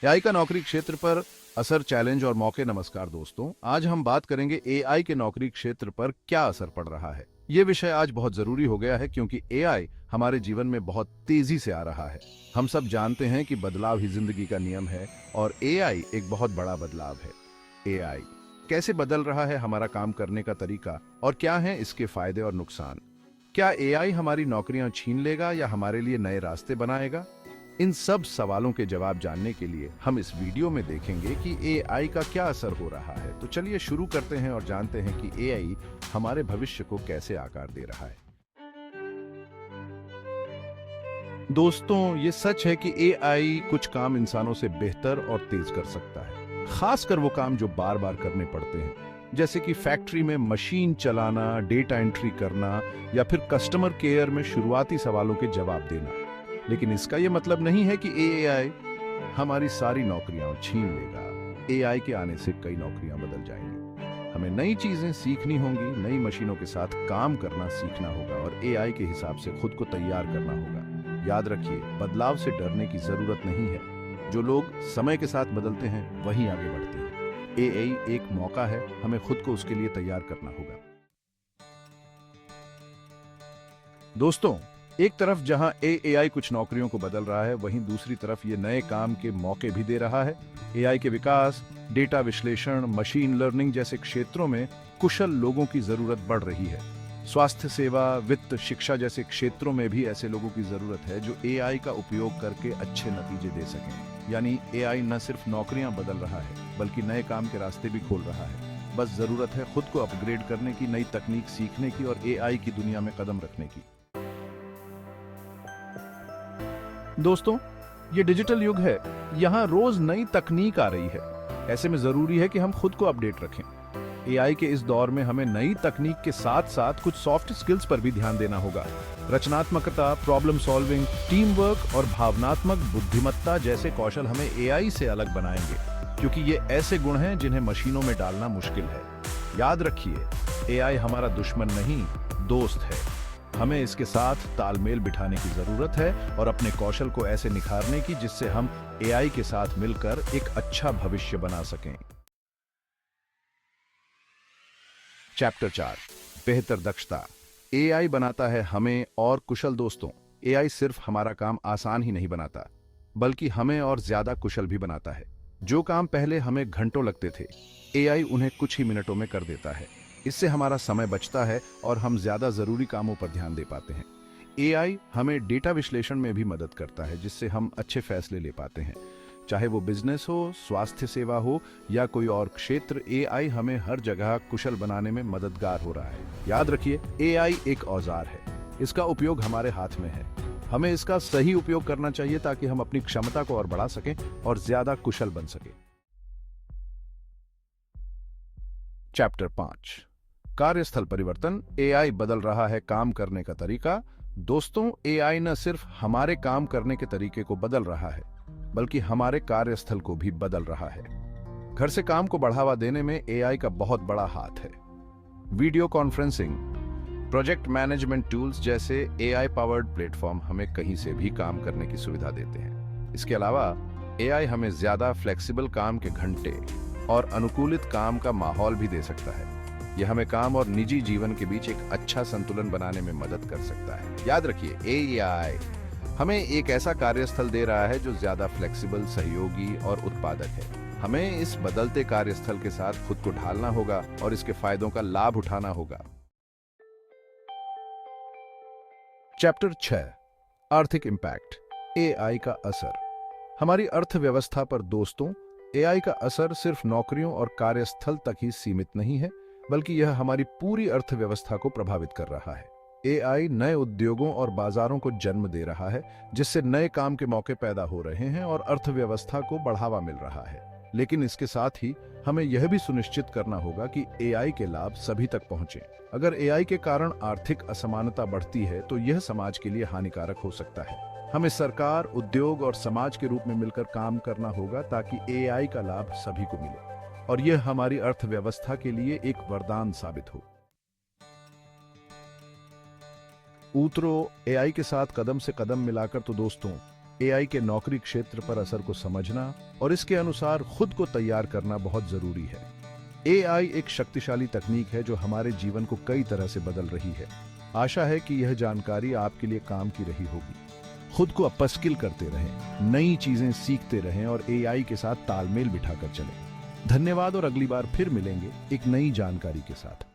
AI का नौकरी क्षेत्र पर असर, चैलेंज और मौके। नमस्कार दोस्तों, आज हम बात करेंगे एआई के नौकरी क्षेत्र पर क्या असर पड़ रहा है। ये विषय आज बहुत जरूरी हो गया है क्योंकि एआई हमारे जीवन में बहुत तेजी से आ रहा है। हम सब जानते हैं कि बदलाव ही जिंदगी का नियम है और एआई एक बहुत बड़ा बदलाव है। एआई कैसे बदल रहा है हमारा काम करने का तरीका और क्या हैं इसके फायदे और नुकसान। क्या एआई हमारी नौकरियां छीन लेगा या हमारे लिए नए रास्ते बनाएगा? इन सब सवालों के जवाब जानने के लिए हम इस वीडियो में देखेंगे कि एआई का क्या असर हो रहा है। तो चलिए शुरू करते हैं और जानते हैं कि एआई हमारे भविष्य को कैसे आकार दे रहा है। दोस्तों, ये सच है कि एआई कुछ काम इंसानों से बेहतर और तेज कर सकता है, खासकर वो काम जो बार बार करने पड़ते हैं, जैसे कि फैक्ट्री में मशीन चलाना, डेटा एंट्री करना या फिर कस्टमर केयर में शुरुआती सवालों के जवाब देना। लेकिन इसका यह मतलब नहीं है कि एआई हमारी सारी नौकरियां छीन लेगा। एआई के आने से कई नौकरियां बदल जाएंगी। हमें नई चीजें सीखनी होंगी, नई मशीनों के साथ काम करना सीखना होगा और एआई के हिसाब से खुद को तैयार करना होगा। याद रखिए, बदलाव से डरने की जरूरत नहीं है। जो लोग समय के साथ बदलते हैं वही आगे बढ़ते हैं। एआई एक मौका है, हमें खुद को उसके लिए तैयार करना होगा। दोस्तों, एक तरफ जहां एआई कुछ नौकरियों को बदल रहा है, वहीं दूसरी तरफ ये नए काम के मौके भी दे रहा है। एआई के विकास, डेटा विश्लेषण, मशीन लर्निंग जैसे क्षेत्रों में कुशल लोगों की जरूरत बढ़ रही है। स्वास्थ्य सेवा, वित्त, शिक्षा जैसे क्षेत्रों में भी ऐसे लोगों की जरूरत है जो एआई का उपयोग करके अच्छे नतीजे दे सकें। यानी एआई न सिर्फ नौकरियां बदल रहा है बल्कि नए काम के रास्ते भी खोल रहा है। बस जरूरत है खुद को अपग्रेड करने की, नई तकनीक सीखने की और एआई की दुनिया में कदम रखने की। दोस्तों, ये डिजिटल युग है, यहाँ रोज नई तकनीक आ रही है। ऐसे में जरूरी है कि हम खुद को अपडेट रखें। एआई के इस दौर में हमें नई तकनीक के साथ साथ कुछ सॉफ्ट स्किल्स पर भी ध्यान देना होगा। रचनात्मकता, प्रॉब्लम सॉल्विंग, टीम वर्क और भावनात्मक बुद्धिमत्ता जैसे कौशल हमें एआई से अलग बनाएंगे, क्योंकि ये ऐसे गुण हैं जिन्हें मशीनों में डालना मुश्किल है। याद रखिए, एआई हमारा दुश्मन नहीं, दोस्त है। हमें इसके साथ तालमेल बिठाने की जरूरत है और अपने कौशल को ऐसे निखारने की जिससे हम एआई के साथ मिलकर एक अच्छा भविष्य बना सकें। चैप्टर 4, बेहतर दक्षता। एआई बनाता है हमें और कुशल। दोस्तों, एआई सिर्फ हमारा काम आसान ही नहीं बनाता, बल्कि हमें और ज्यादा कुशल भी बनाता है। जो काम पहले हमें घंटों लगते थे, एआई उन्हें कुछ ही मिनटों में कर देता है। इससे हमारा समय बचता है और हम ज्यादा जरूरी कामों पर ध्यान दे पाते हैं। एआई हमें डेटा विश्लेषण में भी मदद करता है, जिससे हम अच्छे फैसले ले पाते हैं। चाहे वो बिजनेस हो, स्वास्थ्य सेवा हो या कोई और क्षेत्र, एआई हमें हर जगह कुशल बनाने में मददगार हो रहा है। याद रखिए, एआई एक औजार है, इसका उपयोग हमारे हाथ में है। हमें इसका सही उपयोग करना चाहिए ताकि हम अपनी क्षमता को और बढ़ा सकें और ज्यादा कुशल बन सकें। चैप्टर 5, कार्यस्थल परिवर्तन। एआई बदल रहा है काम करने का तरीका। दोस्तों, एआई न सिर्फ हमारे काम करने के तरीके को बदल रहा है, बल्कि हमारे कार्यस्थल को भी बदल रहा है। घर से काम को बढ़ावा देने में एआई का बहुत बड़ा हाथ है। Video conferencing, project management tools जैसे एआई पावर्ड प्लेटफॉर्म हमें कहीं से भी काम करने की सुविधा देते हैं। इसके अलावा एआई हमें ज्यादा फ्लेक्सिबल काम के घंटे और अनुकूलित काम का माहौल भी दे सकता है। यह हमें काम और निजी जीवन के बीच एक अच्छा संतुलन बनाने में मदद कर सकता है। याद रखिए, एआई हमें एक ऐसा कार्यस्थल दे रहा है जो ज्यादा फ्लेक्सिबल, सहयोगी और उत्पादक है। हमें इस बदलते कार्यस्थल के साथ खुद को ढालना होगा और इसके फायदों का लाभ उठाना होगा। चैप्टर 6, आर्थिक इंपैक्ट। एआई का असर हमारी अर्थव्यवस्था पर। दोस्तों, एआई का असर सिर्फ नौकरियों और कार्यस्थल तक ही सीमित नहीं है, बल्कि यह हमारी पूरी अर्थव्यवस्था को प्रभावित कर रहा है। एआई नए उद्योगों और बाजारों को जन्म दे रहा है, जिससे नए काम के मौके पैदा हो रहे हैं और अर्थव्यवस्था को बढ़ावा मिल रहा है। लेकिन इसके साथ ही हमें यह भी सुनिश्चित करना होगा कि एआई के लाभ सभी तक पहुंचे। अगर एआई के कारण आर्थिक असमानता बढ़ती है, तो यह समाज के लिए हानिकारक हो सकता है। हमें सरकार, उद्योग और समाज के रूप में मिलकर काम करना होगा ताकि एआई का लाभ सभी को मिले और यह हमारी अर्थव्यवस्था के लिए एक वरदान साबित हो। उतरो एआई के साथ कदम से कदम मिलाकर। तो दोस्तों, एआई के नौकरी क्षेत्र पर असर को समझना और इसके अनुसार खुद को तैयार करना बहुत जरूरी है। एआई एक शक्तिशाली तकनीक है जो हमारे जीवन को कई तरह से बदल रही है। आशा है कि यह जानकारी आपके लिए काम की रही होगी। खुद को अपस्किल करते रहें, नई चीजें सीखते रहें और एआई के साथ तालमेल बिठाकर चलें। धन्यवाद और अगली बार फिर मिलेंगे एक नई जानकारी के साथ।